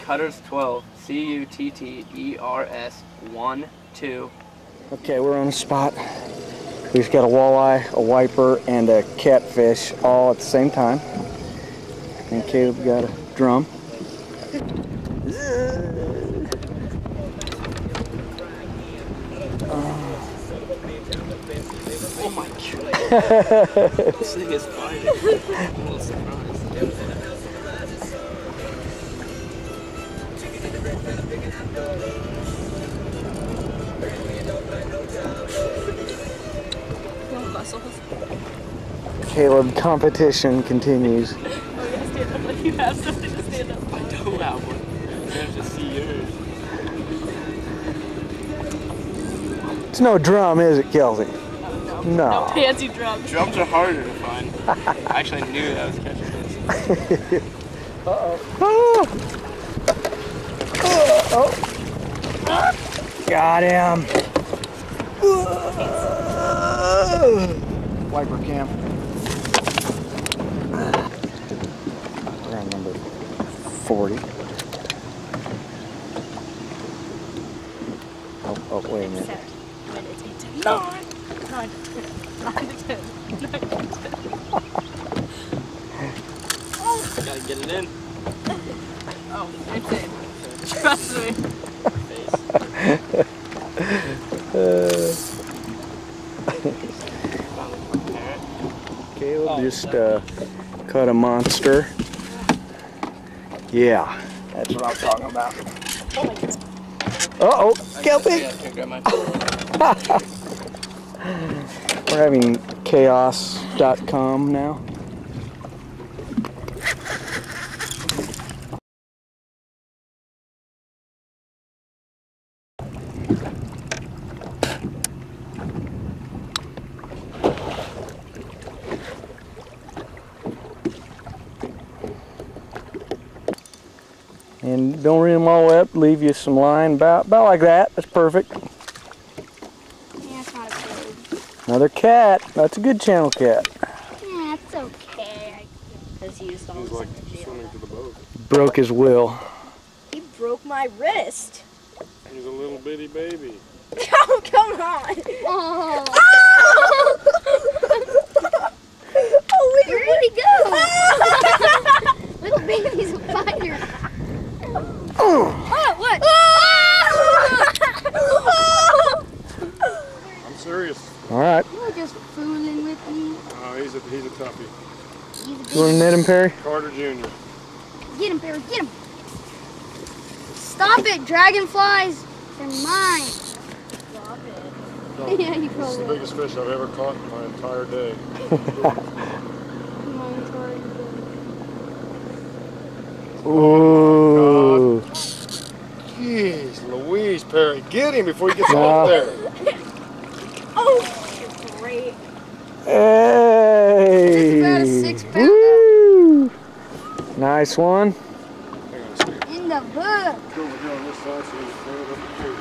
Cutters 12. Cutters 1, 2. Okay, we're on the spot. We just got a walleye, a wiper, and a catfish all at the same time. And Caleb got a drum. Oh my god. This thing is fighting. I'm a little surprised. Caleb, competition continues. Oh, you gotta stand up like you have something to stand up. I don't have one. I'm gonna just see yours. It's no drum, is it, Kelsey? No. No. No fancy drums. Drums are harder to find. I actually knew that I was catching this. Uh-oh. Oh. Got him. Wiper cam. We're on number 40. Oh, wait a minute. 9 to 10. Gotta get it in. Oh, it's in. Trust me. Caleb just caught a monster. Yeah, that's what I'm talking about. Uh-oh, Kelpie! We're having chaos.com now. And don't ream them all up, leave you some line about like that. That's perfect. Yeah, it's not a bird. Another cat. That's a good channel cat. Yeah, it's okay. Because he used all He's like swimming to the boat. Broke his will. He broke my wrist. He's a little bitty baby. Oh, come on. Oh, Oh, where did he go? Little baby's a fighter. Oh. Oh, what? I'm serious. All right. You're just fooling with me. Oh, he's a toughie. He's a You want to big... net him, Perry? Carter Jr. Get him, Perry, get him. Stop it, dragonflies. They're mine. Stop it. Yeah, you This is probably the will. biggest fish I've ever caught in my entire day. Mine's already good. Ooh. Jeez, Louise, Perry, get him before he gets out there. Oh, great. Hey. About a 6-pounder. Woo. Nice one. Hang on a second. In the book. Go over here on this side so you can throw it up the tree.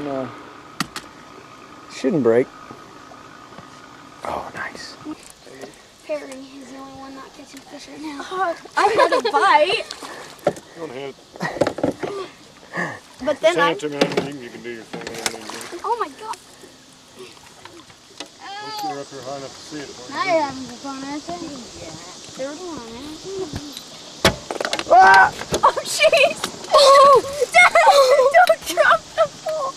And, shouldn't break. Oh, nice. Perry is the only one not catching fish right now. I had a bite, Go ahead. but then Send I... it to me and then you can do your thing. Oh my god. Let's get her up here high enough to see it. Now you're having fun, aren't you? Yeah. Third one, Ah! Oh, jeez! Oh! Don't drop the ball!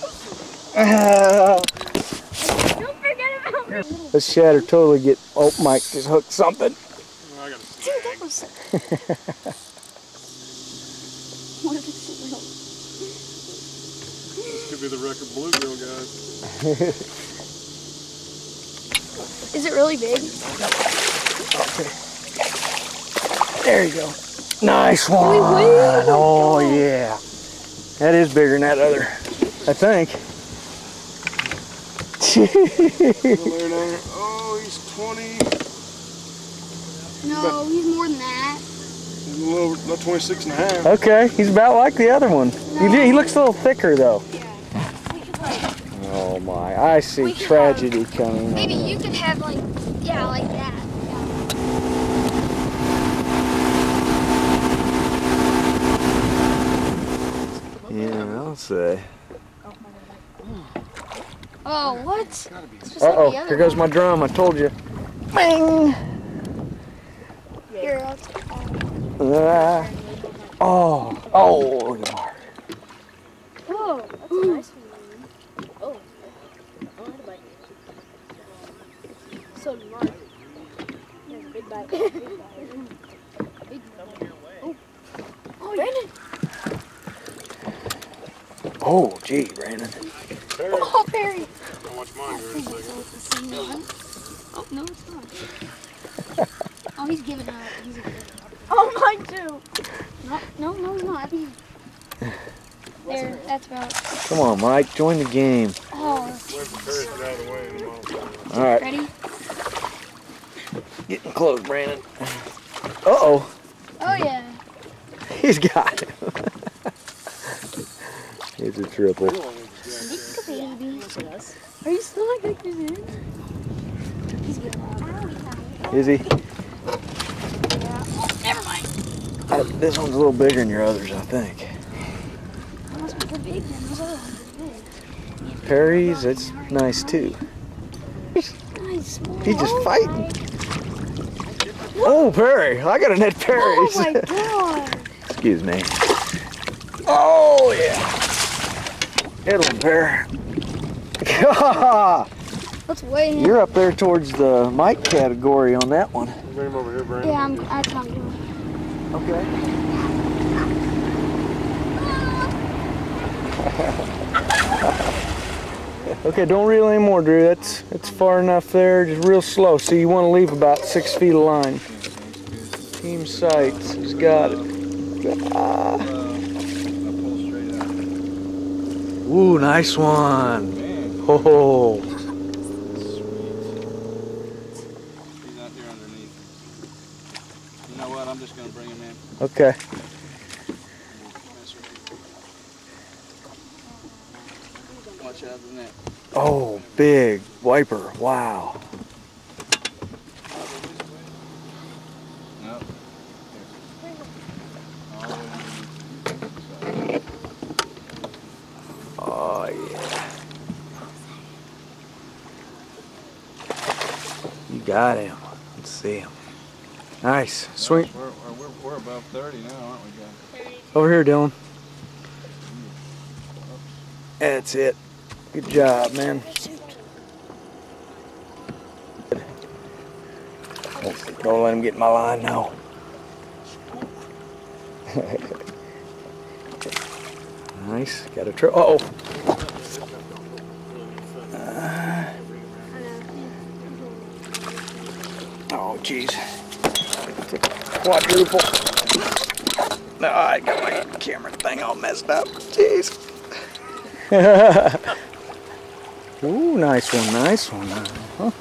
Don't forget about me. This shatter totally get. Oh, Mike just hooked something. I got to see. Dude, that was... What if it's real? This could be the record bluegill, guys. Is it really big? There you go. Nice one. Oh, yeah. That is bigger than that other, I think. Oh, he's 20. No, he's more than that. He's a little, about 26 and a half. Okay, he's about like the other one. He looks a little thicker, though. Yeah. We could like... Oh, my. I see We could tragedy coming. Maybe you could have like... Yeah, like that. I'll say. Oh, what? Uh-oh, here goes my drum, I told you. Bing! Here, I'll oh, look at Marty. Oh, that's a nice one. Oh. Oh, I had a bite. So did Marty. He has a big bite. Big bite. Big bite. Oh. Oh, Brandon. Oh, gee, Brandon. Oh, Perry. I'll watch mine here in a second. Oh, no, it's not. Oh, he's giving up. He's giving up. Oh, mine too. No, he's not. There, that's about. Come on, Mike, join the game. Oh, Wait for Perry to get out of the way and then All right, ready? getting close, Brandon. Uh-oh, Oh, yeah. he's got it. It's a triple. Baby. Are you still like this in? He's good. Is he? Never mind. This one's a little bigger than your others, I think. That must be the big one. Those other ones are big. Perry's, it's nice too. Nice. He's just fighting. Oh, Perry, I got a net Perry's. Oh my god. Excuse me. Oh, yeah. Hit him, Perry. Let's weigh him. You're up there towards the Mike category on that one. bring him over here, Brandon. Yeah, that's what I'm doing. Okay. Okay, don't reel anymore, Drew. That's far enough there. Just real slow. So you want to leave about 6 feet of line. Team sights has got it. Ah. Ooh, nice one. Oh. He's out here underneath. You know what? I'm just going to bring him in. Okay. Watch out of the net. Oh, big wiper. Wow. No. Oh, yeah. You got him. Let's see him. Nice. Sweet. We're above 30 now, aren't we, guys? Over here, Dylan. That's it. Good job, man. Don't let him get in my line now. Nice. Got a trip. Uh-oh. Oh, jeez. Quadruple. No, I got my camera thing all messed up. Jeez. Ooh, nice one, nice one. Huh?